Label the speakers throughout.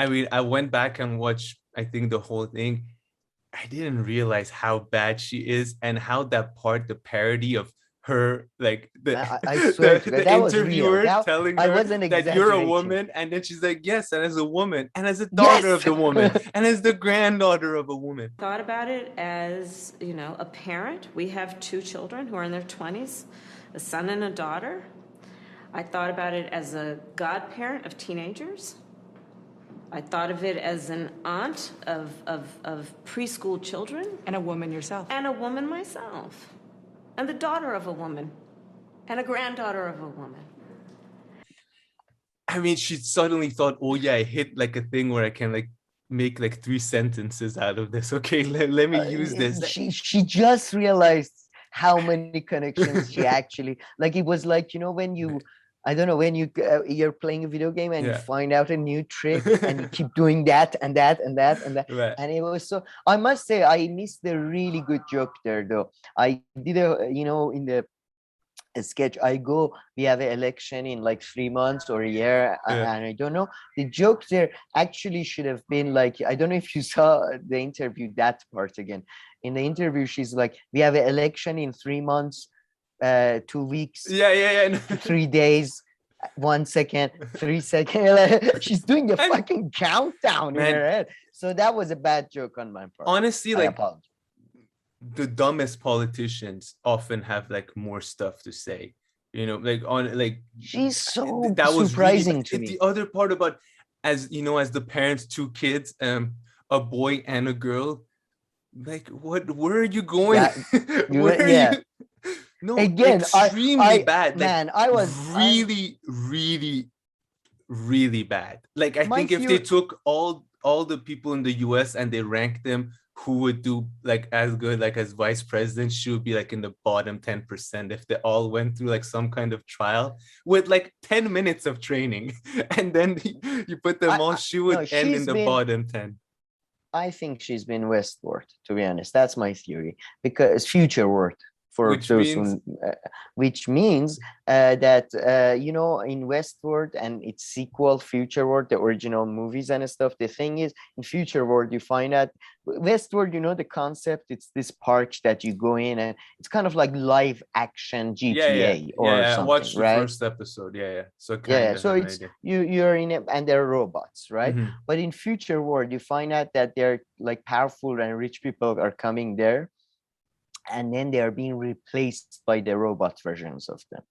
Speaker 1: I mean, I went back and watched, I think, the whole thing. I didn't realize how bad she is and how that part, the parody of her, like
Speaker 2: I swear to God,
Speaker 1: the
Speaker 2: that was real.
Speaker 1: interviewer
Speaker 2: That
Speaker 1: telling
Speaker 2: I
Speaker 1: her
Speaker 2: wasn't
Speaker 1: that you're a
Speaker 2: exaggerating.
Speaker 1: woman, and then she's like, yes, and as a woman, and as a daughter
Speaker 2: Yes.
Speaker 1: of the woman, and as the granddaughter of a woman.
Speaker 3: Thought about it as, a parent. We have 2 children who are in their 20s, a son and a daughter. I thought about it as a godparent of teenagers. I thought of it as an aunt of preschool children.
Speaker 4: And a woman yourself.
Speaker 3: And a woman myself. And the daughter of a woman. And a granddaughter of a woman.
Speaker 1: I mean, she suddenly thought, oh yeah, I hit like a thing where I can like make like 3 sentences out of this. Okay, let me use this.
Speaker 2: She just realized how many connections she actually, like, it was like, when you, I don't know, when you're playing a video game and you find out a new trick and you keep doing that and that and that and that.
Speaker 1: Right.
Speaker 2: And it was so, I must say, I missed a really good joke there though. I did in the sketch, we have an election in like 3 months or a year, and I don't know, the joke there actually should have been like, I don't know if you saw the interview, that part again. In the interview, she's like, we have an election in 3 months, 2 weeks, 3 days, 1 second, 3 seconds. She's doing the fucking countdown in her head. So that was a bad joke on my part.
Speaker 1: Honestly,
Speaker 2: I apologize.
Speaker 1: The dumbest politicians often have like more stuff to say,
Speaker 2: she's so
Speaker 1: that was
Speaker 2: surprising
Speaker 1: really,
Speaker 2: to me.
Speaker 1: the other part about, as the parents, 2 kids, a boy and a girl, like, where are you going? Where are you? No,
Speaker 2: again,
Speaker 1: extremely bad. Like,
Speaker 2: man, I was
Speaker 1: really, really bad. Like, I think if they took all the people in the US and they ranked them, who would do like as good like as vice president, she would be like in the bottom 10% if they all went through like some kind of trial with like 10 minutes of training, and then you put them all, she would end in the bottom 10.
Speaker 2: I think she's been westward, to be honest. That's my theory, because futureward for which means that in Westworld and its sequel Futureward, the original movies and stuff, the thing is, in Futureward you find out Westworld, the concept, it's this park that you go in and it's kind of like live action GTA or something.
Speaker 1: Watch the
Speaker 2: right?
Speaker 1: first episode. So
Speaker 2: so it's you're in it and they're robots, right?
Speaker 1: Mm-hmm.
Speaker 2: But in Futureward you find out that they're like powerful and rich people are coming there, and then they are being replaced by the robot versions of them,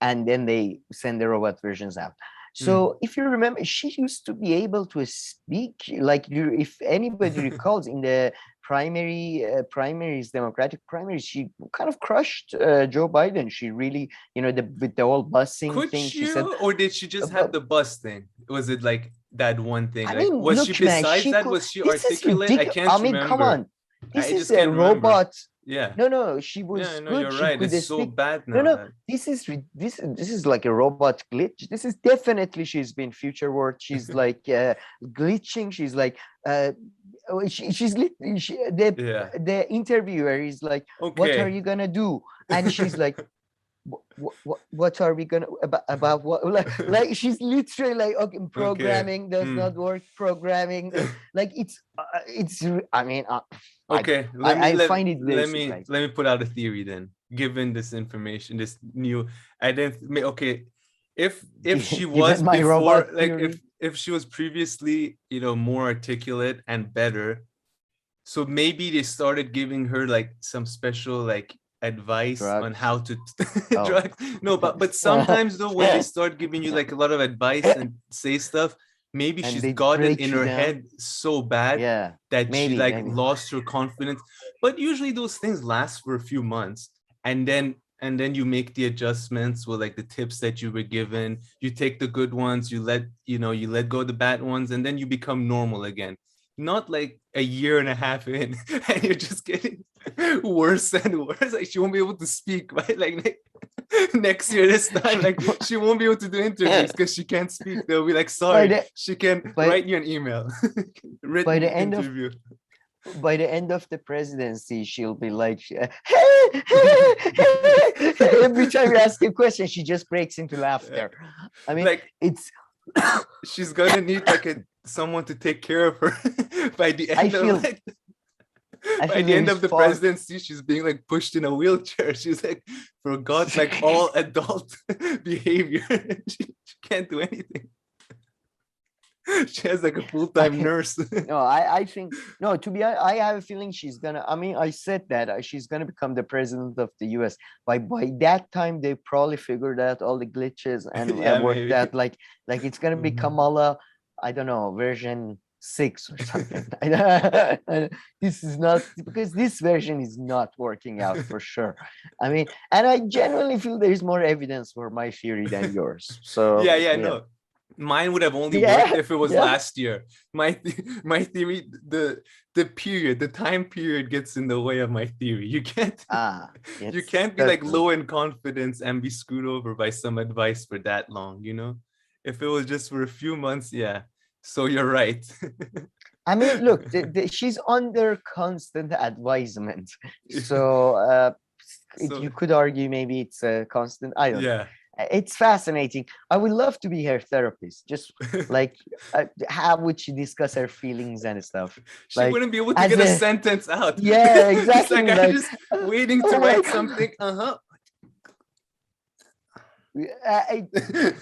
Speaker 2: and then they send the robot versions out. So if you remember, she used to be able to speak, like, if anybody recalls, in the primaries, Democratic primaries, she kind of crushed Joe Biden. She really, with the whole busing thing. She said,
Speaker 1: or did she just have the bus thing? Was it like that one thing?
Speaker 2: I mean,
Speaker 1: was she besides that? Was she articulate? I can't remember.
Speaker 2: Come on, this is a robot. No, she was good.
Speaker 1: You're right. It's so bad now.
Speaker 2: No, this is like a robot glitch. This is definitely, she's been Futureward. She's like glitching. She's like the interviewer is like, what are you gonna do? And she's like, what are we gonna about what, like she's literally like, okay, programming does not work, programming like it's I mean
Speaker 1: okay,
Speaker 2: let
Speaker 1: me put out a theory then, given this information, this new identity. Okay, if she was before, like if she was previously more articulate and better, so maybe they started giving her like some special like advice on how to drugs. No, but sometimes though, when they start giving you like a lot of advice and say stuff, maybe she's got it in her head so bad that she lost her confidence. But usually those things last for a few months, and then you make the adjustments with like the tips that you were given. You take the good ones, you let go of the bad ones, and then you become normal again. Not like a year and a half in and you're just getting worse and worse. Like, she won't be able to speak, right? Like next year this time, like she won't be able to do interviews because she can't speak. They'll be like, sorry, she can write you an email.
Speaker 2: By the end of the presidency, she'll be like, every time you ask a question, she just breaks into laughter. I mean, like, it's
Speaker 1: she's gonna need like someone to take care of her by the end of like by the end of the presidency. She's being like pushed in a wheelchair. She's like forgot like all adult behavior. She can't do anything. She has like a full-time nurse.
Speaker 2: No, I think no. To be honest, I have a feeling she's gonna. I mean, I said that she's gonna become the president of the U.S. By that time, they probably figured out all the glitches and worked out like it's gonna be Kamala. I don't know, version 6 or something. This is not, because this version is not working out for sure. I mean, and I genuinely feel there is more evidence for my theory than yours. So
Speaker 1: no. Mine would have only worked if it was last year. My theory, the time period gets in the way of my theory. You can't you can't be like low in confidence and be screwed over by some advice for that long, you know? If it was just for a few months, yeah. So you're right.
Speaker 2: I mean, look, she's under constant advisement. So, you could argue maybe it's a constant, I don't know. It's fascinating. I would love to be her therapist. Just like, how would she discuss her feelings and stuff?
Speaker 1: She wouldn't be able to get a sentence out.
Speaker 2: Yeah, exactly.
Speaker 1: It's like I'm just waiting to write something.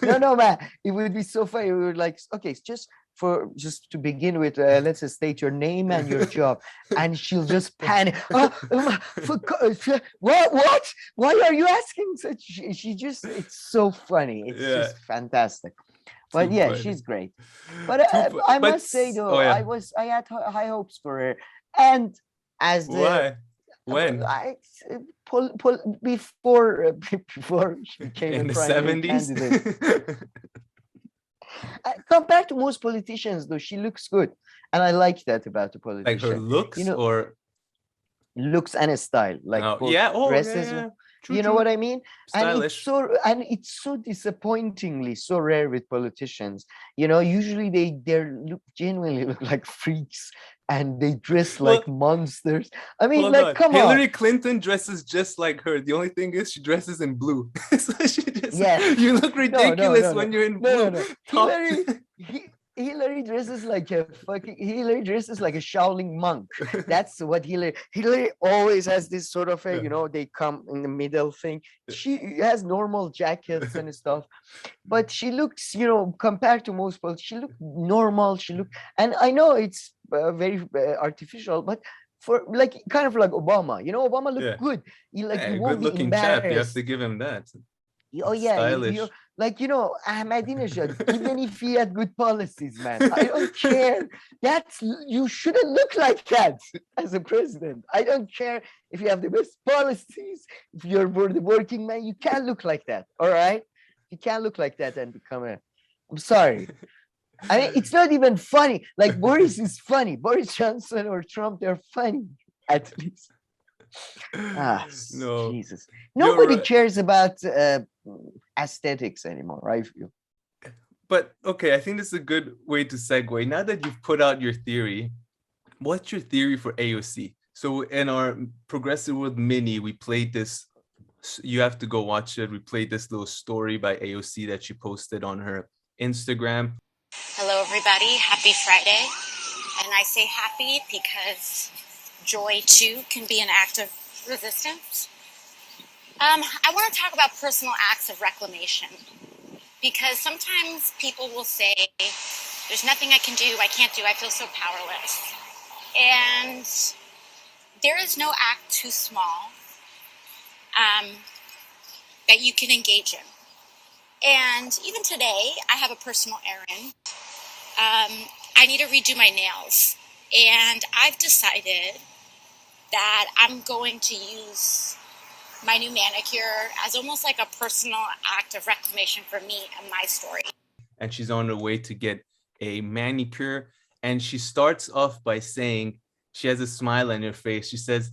Speaker 2: No, man. It would be so funny. We were like, okay, just to begin with, let's just state your name and your job, and she'll just panic. What? Why are you asking such? She just, it's so funny. It's just fantastic. But she's great. But I must say though, I had high hopes for her, and as the
Speaker 1: when
Speaker 2: before she became
Speaker 1: in the 70s.
Speaker 2: Compared to most politicians, though, she looks good, and I like that about the politician.
Speaker 1: Like her looks, or
Speaker 2: looks and a style, like dresses.
Speaker 1: True,
Speaker 2: you know what I mean?
Speaker 1: Stylish.
Speaker 2: And it's so disappointingly so rare with politicians. You know, usually they genuinely look like freaks, and they dress like monsters. I mean, like, come on.
Speaker 1: Hillary Clinton dresses just like her. The only thing is she dresses in blue. So she just, you look ridiculous when you're in blue.
Speaker 2: Hillary dresses like a Shaolin monk. That's what Hillary always has this sort of they come in the middle thing. She has normal jackets and stuff, but she looks, compared to most people, she looked normal. And I know it's very artificial, but for like kind of like Obama, Obama looked good. He won't be embarrassed.
Speaker 1: Chap. You have to give him that.
Speaker 2: Oh yeah, stylish. Ahmadinejad, even if he had good policies, man, I don't care. You shouldn't look like that as a president. I don't care if you have the best policies. If you're the working man, you can't look like that. All right, you can't look like that and become I'm sorry. I mean, it's not even funny. Like Boris is funny. Boris Johnson or Trump, they're funny at least.
Speaker 1: No,
Speaker 2: Jesus. Nobody cares about aesthetics anymore, I feel.
Speaker 1: But okay, I think this is a good way to segue. Now that you've put out your theory, what's your theory for AOC? So in our Progressive World Mini, we played this. You have to go watch it. We played this little story by AOC that she posted on her Instagram.
Speaker 4: Hello, everybody. Happy Friday. And I say happy because joy, too, can be an act of resistance. I want to talk about personal acts of reclamation, because sometimes people will say, there's nothing I can do, I can't do, I feel so powerless. And there is no act too small that you can engage in. And even today, I have a personal errand. I need to redo my nails. And I've decided that I'm going to use my new manicure as almost like a personal act of reclamation for me and my story.
Speaker 1: And she's on her way to get a manicure. And she starts off by saying, she has a smile on her face. She says,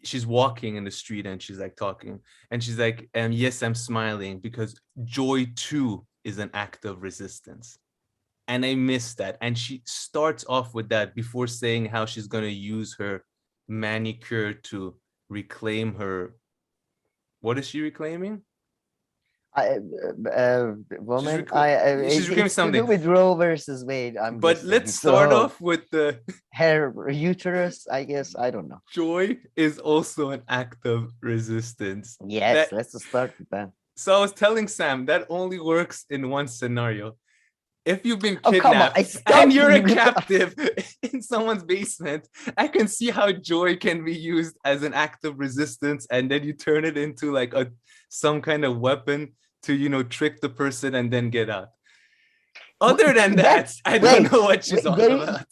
Speaker 1: she's walking in the street and she's like talking. And she's like, yes, I'm smiling because joy too is an act of resistance. And I miss that. And she starts off with that before saying how she's going to use her manicure to reclaim her. What is she reclaiming?
Speaker 2: Woman,
Speaker 1: she's reclaiming
Speaker 2: it's to do
Speaker 1: something.
Speaker 2: with Roe versus Wade.
Speaker 1: But let's start off with the
Speaker 2: her uterus. I guess I don't know.
Speaker 1: Joy is also an act of resistance.
Speaker 2: Yes, let's start with that.
Speaker 1: So I was telling Sam that only works in one scenario. If you've been kidnapped and you're a captive in someone's basement, I can see how joy can be used as an act of resistance, and then you turn it into like some kind of weapon to trick the person and then get out. Other than that, I don't know what she's all about.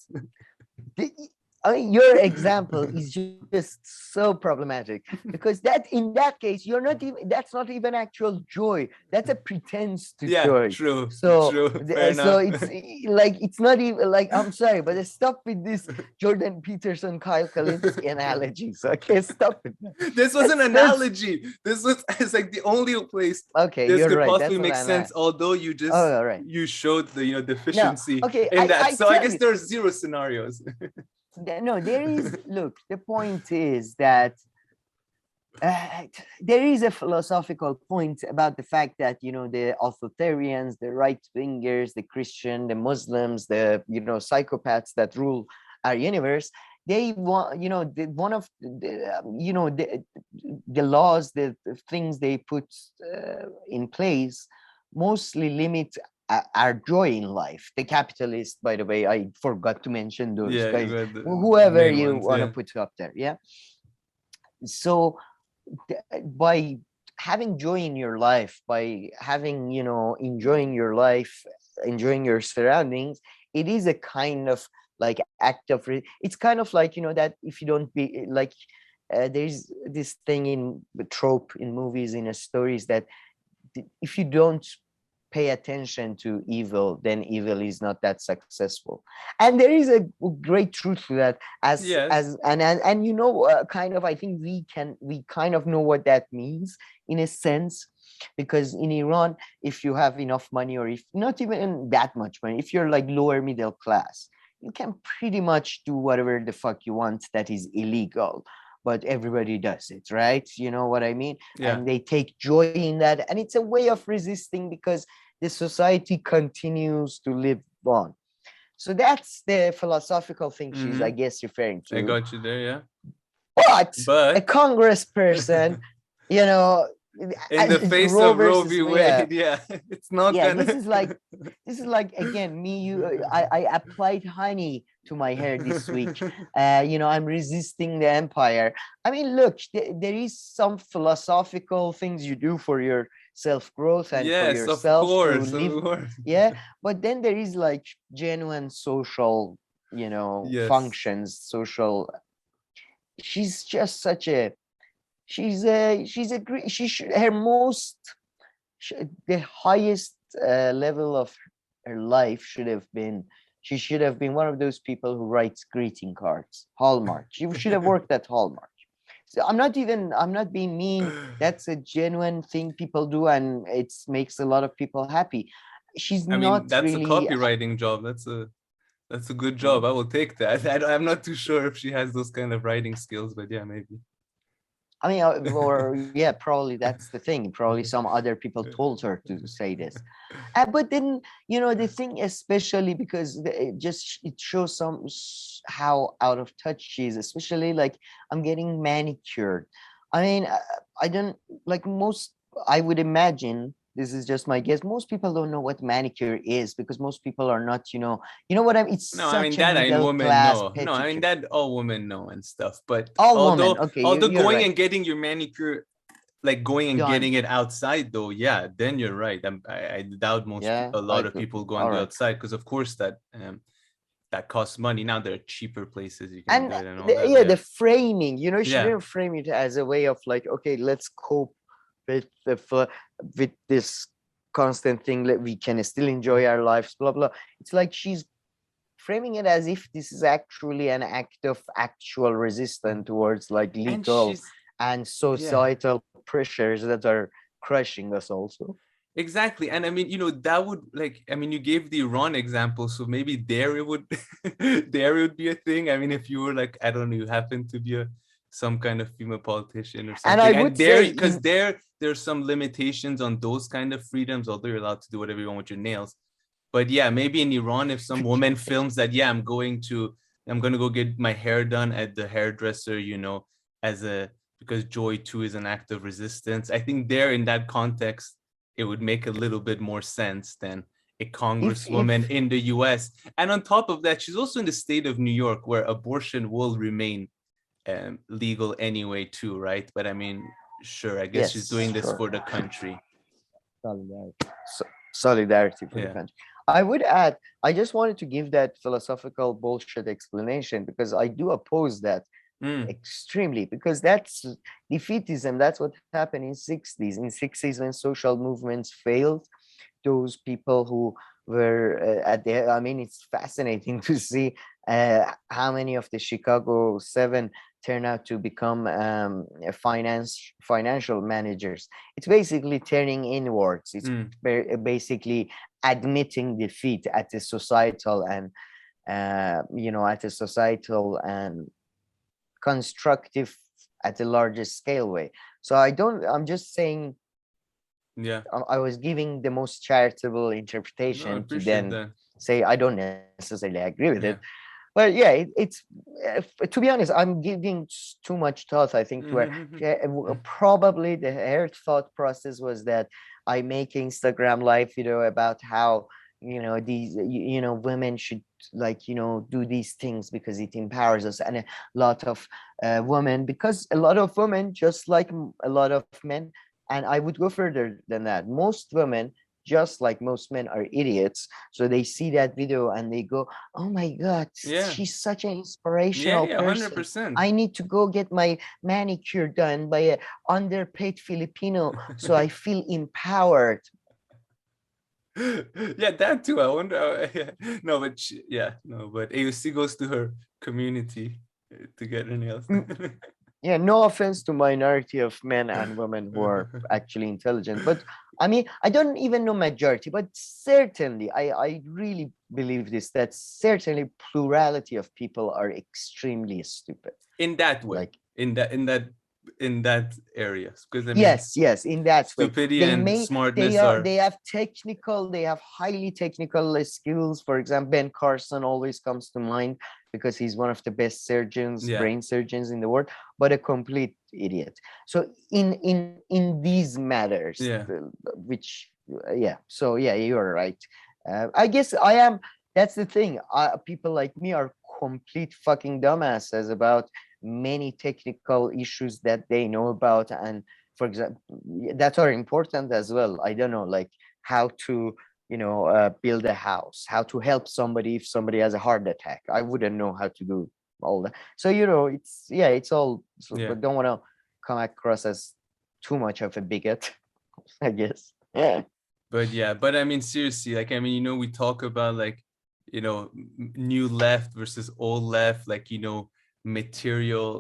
Speaker 2: I mean, your example is just so problematic because in that case, you're not even, that's not even actual joy. That's a pretense to joy.
Speaker 1: True.
Speaker 2: So,
Speaker 1: true.
Speaker 2: So it's like, it's not even like, I'm sorry, but stop with this Jordan Peterson, Kyle Kalinske analogy. So I can't stop it.
Speaker 1: This was an analogy. It's like the only place this could possibly make sense. Although you just, you showed the deficiency in that. So I guess there's zero scenarios.
Speaker 2: No, there is, look, the point is that there is a philosophical point about the fact that, the authoritarians, the right-wingers, the Christian, the Muslims, the, psychopaths that rule our universe, they want, one of the, the laws, the things they put in place mostly limit our joy in life. The capitalists, by the way, I forgot to mention those guys, whoever you want to put up there. Yeah. So by having joy in your life, by having, enjoying your life, enjoying your surroundings, it is a kind of like act of, it's kind of like, that if you don't be like, there's this thing in the trope in movies, in stories, that if you don't pay attention to evil, then evil is not that successful. And there is a great truth to that, and kind of, I think we kind of know what that means in a sense, because in Iran, if you have enough money, or if not even that much money, if you're like lower middle class, you can pretty much do whatever the fuck you want that is illegal, but everybody does it, right? You know what I mean? Yeah. And they take joy in that. And it's a way of resisting because the society continues to live on. So that's the philosophical thing she's, I guess, referring to.
Speaker 1: I got you there, yeah.
Speaker 2: But a congressperson,
Speaker 1: in the face of Roe v. Wade, it's not gonna.
Speaker 2: This is like again, I applied honey to my hair this week. I'm resisting the empire. I mean, look, there is some philosophical things you do for your self-growth and for yourself to live. Yeah, but then there is like genuine social, functions, social. She's just such a. The highest level of her life should have been, she should have been one of those people who writes greeting cards, Hallmark. She should have worked at Hallmark. So I'm not being mean. That's a genuine thing people do, and it makes a lot of people happy. That's
Speaker 1: really, a copywriting job. That's a good job. I will take that. I'm not too sure if she has those kind of writing skills, but yeah, maybe.
Speaker 2: I mean, probably that's the thing. Probably some other people told her to say this. But then, the thing, especially because it shows how out of touch she is, especially like I'm getting manicured. I mean, I would imagine, this is just my guess, most people don't know what manicure is because most people are not, what I mean? It's
Speaker 1: women know. No, I mean that all women know and stuff. But although going right. and getting your manicure, like going and getting it outside though, then you're right. I doubt a lot of people go on the outside because of course that costs money. Now there are cheaper places you can do it and all that.
Speaker 2: The framing, she didn't frame it as a way of like, okay, let's cope with this constant thing that we can still enjoy our lives, blah blah. It's like she's framing it as if this is actually an act of actual resistance towards like legal and societal pressures that are crushing us also.
Speaker 1: Exactly. And I mean, that would you gave the Iran example, so maybe there it would be a thing. I mean, if you were like, I don't know, you happen to be some kind of female politician or
Speaker 2: And
Speaker 1: something.
Speaker 2: I would
Speaker 1: there,
Speaker 2: say
Speaker 1: because there's some limitations on those kind of freedoms, although you're allowed to do whatever you want with your nails. But yeah, maybe in Iran, if some woman films that, yeah, I'm going to go get my hair done at the hairdresser, you know, because joy too is an act of resistance. I think there, in that context, it would make a little bit more sense than a congresswoman in the US. And on top of that, she's also in the state of New York, where abortion will remain legal anyway too, right? But I mean, sure, I guess she's doing this for the country.
Speaker 2: Solidarity for the country. I would add, I just wanted to give that philosophical bullshit explanation, because I do oppose that extremely, because that's defeatism. That's what happened in 60s. In 60s, when social movements failed, those people who were I mean, it's fascinating to see how many of the Chicago 7 turn out to become financial managers. It's basically turning inwards. It's basically admitting defeat at the societal and at a societal and constructive at a larger scale way. So I'm just saying, I was giving the most charitable interpretation to then say I don't necessarily agree with it. But yeah, it's to be honest, I'm giving too much thought, I think, to where probably her thought process was that I make Instagram live video about how, these, women should, do these things because it empowers us. And a lot of women, because a lot of women, just like a lot of men, and I would go further than that, most women, just like most men, are idiots. So they see that video and they go, oh my God, she's such an inspirational person.
Speaker 1: 100%.
Speaker 2: I need to go get my manicure done by an underpaid Filipino so I feel empowered.
Speaker 1: Yeah, that too. I wonder. But AOC goes to her community to get her nails.
Speaker 2: Yeah, no offense to minority of men and women who are actually intelligent, but I mean, I don't even know majority, but certainly I really believe this, that certainly plurality of people are extremely stupid.
Speaker 1: In that way, like in that area, because I mean,
Speaker 2: yes, in that
Speaker 1: stupidity
Speaker 2: way.
Speaker 1: and smartness
Speaker 2: they have highly technical skills. For example, Ben Carson always comes to mind because he's one of the best surgeons, brain surgeons in the world, but a complete idiot. So in these matters, so you're right. I guess I am. That's the thing. People like me are complete fucking dumbasses about many technical issues that they know about, and for example, that are important as well. I don't know, like how to build a house, how to help somebody if somebody has a heart attack. I wouldn't know how to do all that. So it's all. But don't want to come across as too much of a bigot, I guess.
Speaker 1: But I mean, seriously, like, I mean, we talk about like, new left versus old left, like, material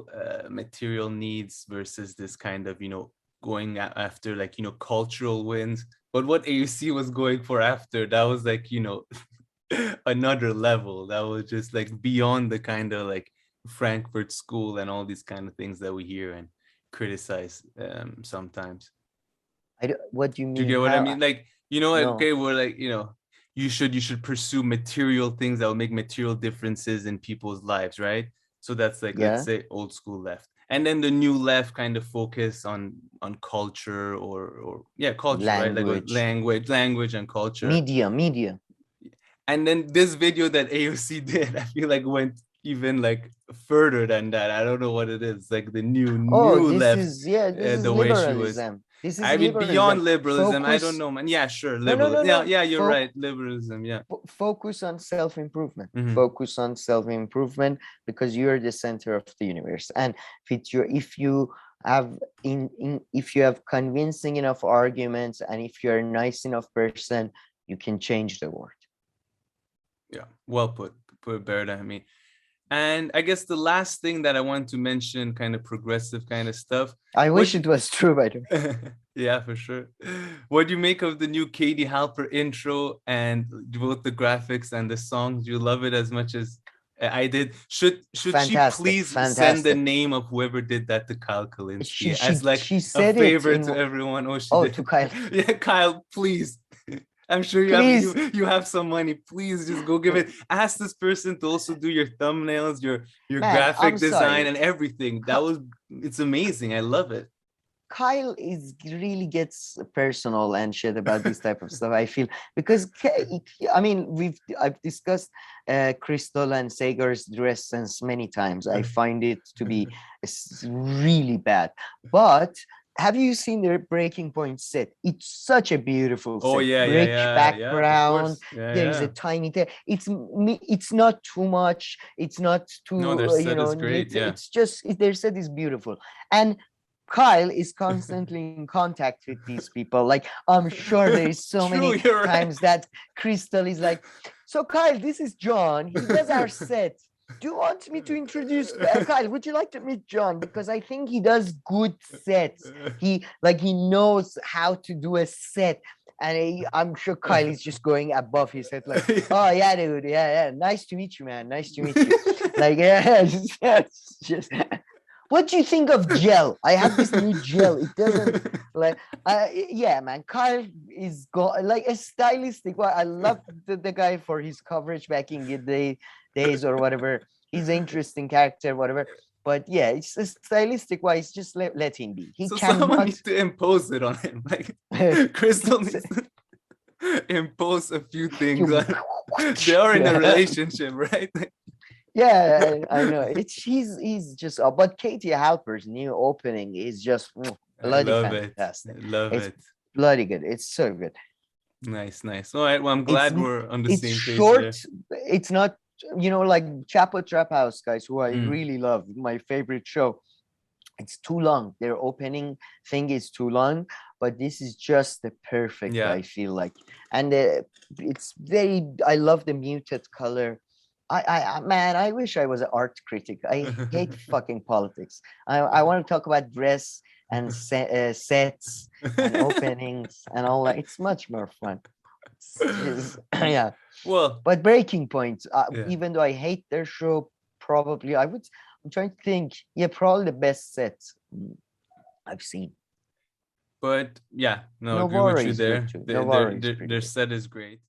Speaker 1: needs versus this kind of, going after like, cultural wins. But what AOC was going for after, that was like, another level. That was just like beyond the kind of like Frankfurt School and all these kind of things that we hear and criticize sometimes.
Speaker 2: What do you mean?
Speaker 1: Do you get what I mean? Like, okay, we're like, you should pursue material things that will make material differences in people's lives, right? So that's like, let's say, old school left. And then the new left kind of focus on culture or culture,
Speaker 2: language.
Speaker 1: Right? Like language and culture.
Speaker 2: Media.
Speaker 1: And then this video that AOC did, I feel like went even like further than that. I don't know what it is. Like the new left.
Speaker 2: This is
Speaker 1: the
Speaker 2: liberalism.
Speaker 1: way she was.
Speaker 2: This is
Speaker 1: beyond liberalism. I don't know, man. Yeah, sure. Liberalism. No. Yeah, you're right. Liberalism. Yeah.
Speaker 2: Focus on self-improvement. Focus on self-improvement, because you're the center of the universe. And if you have convincing enough arguments, and if you're a nice enough person, you can change the world.
Speaker 1: Yeah, well put better. I mean, and I guess the last thing that I want to mention, kind of progressive kind of stuff.
Speaker 2: I wish it was true, by the way.
Speaker 1: Yeah, for sure. What do you make of the new Katie Halper intro and both the graphics and the songs? Do you love it as much as I did. Should she please send the name of whoever did that to Kyle Kalinske as like
Speaker 2: she
Speaker 1: a
Speaker 2: said
Speaker 1: favor to everyone? Oh,
Speaker 2: to Kyle.
Speaker 1: Yeah, Kyle, please. I'm sure you have some money. Please just go give it. Ask this person to also do your thumbnails, your graphic design, and everything. It's amazing. I love it.
Speaker 2: Kyle really gets personal and shit about this type of stuff. I feel because I mean I've discussed Crystal and Sagar's dress sense many times. I find it to be really bad, but have you seen their Breaking Point set? It's such a beautiful set. Rich background. There's a tiny it's not too much. It's not too
Speaker 1: great.
Speaker 2: It's just their set is beautiful. And Kyle is constantly in contact with these people. Like, I'm sure there is so many times that Crystal is like, so Kyle, this is John. He does our set. Do you want me to introduce Kyle? Would you like to meet John? Because I think he does good sets. He knows how to do a set. And I'm sure Kyle is just going above his head like, oh, yeah, dude. Yeah. Nice to meet you, man. Nice to meet you. Like, just... What do you think of gel? I have this new gel. It doesn't like, yeah, man. Kyle is like a stylistic. Well, I love the guy for his coverage back in the days or whatever. He's an interesting character, whatever. But yeah, it's a stylistic wise. Just let him be.
Speaker 1: Someone needs to impose it on him. Like Crystal needs to impose a few things. They are in a relationship, right?
Speaker 2: Yeah, I know. He's just. But Katie Halper's new opening is just bloody fantastic.
Speaker 1: Love it.
Speaker 2: Bloody good. It's so good.
Speaker 1: Nice. All right. Well, I'm glad we're on the same page.
Speaker 2: It's short. It's not, like Chapo Trap House guys, who I really love. My favorite show. It's too long. Their opening thing is too long, but this is just the perfect. I feel like, and it's very. I love the muted color. I wish I was an art critic. I hate fucking politics. I want to talk about dress and sets and openings and all that. It's much more fun. Yeah.
Speaker 1: Well,
Speaker 2: but Breaking Point, even though I hate their show, probably I'm trying to think. Yeah, probably the best set I've seen.
Speaker 1: But yeah, no, agree with you there. Their set is great.